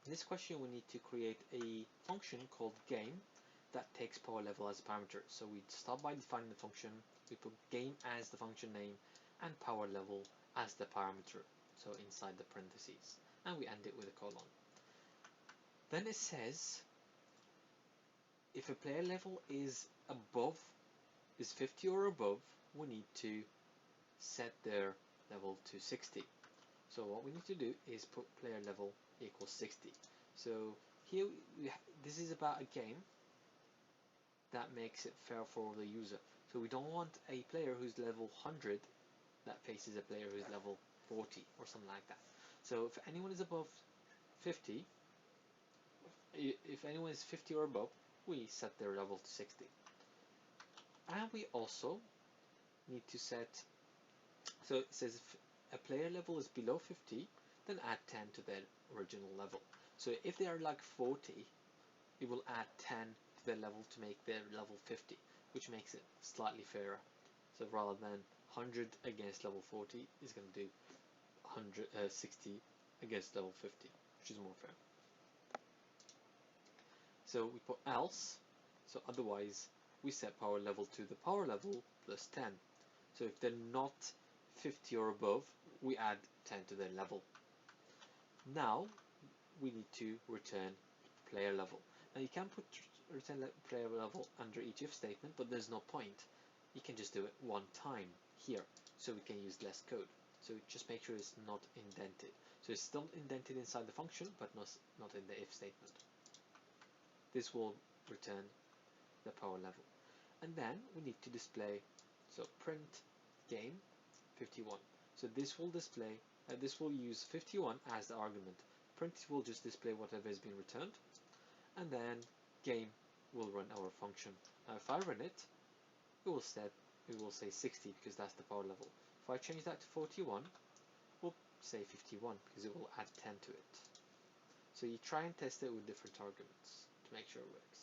In this question, we need to create a function called game that takes power level as a parameter. So we start by defining the function, we put game as the function name, and power level as the parameter, so inside the parentheses, and we end it with a colon. Then it says if a player level is 50 or above, we need to set their level to 60. So what we need to do is put player level equals 60. So here this is about a game that makes it fair for the user. So we don't want a player who's level 100 that faces a player who's level 40 or something like that. So if anyone is above 50, if anyone is 50 or above, we set their level to 60. And we also need to set, so it says if a player level is below 50, then add 10 to their original level. So if they are like 40, it will add 10 to their level to make their level 50, which makes it slightly fairer. So rather than 100 against level 40, is going to do 60 against level 50, which is more fair. So we put else, so otherwise we set power level to the power level plus 10. So if they're not 50 or above, we add 10 to their level. Now we need to return player level. Now you can put return player level under each if statement, but there's no point. You can just do it one time here, so we can use less code. So just make sure it's not indented. So it's still indented inside the function, but not in the if statement. This will return the power level. And then we need to display, so print game 51. So this will display, this will use 51 as the argument. Print will just display whatever has been returned, and then game will run our function. Now if I run it, it will say 60 because that's the power level. If I change that to 41, we'll say 51 because it will add 10 to it. So you try and test it with different arguments to make sure it works.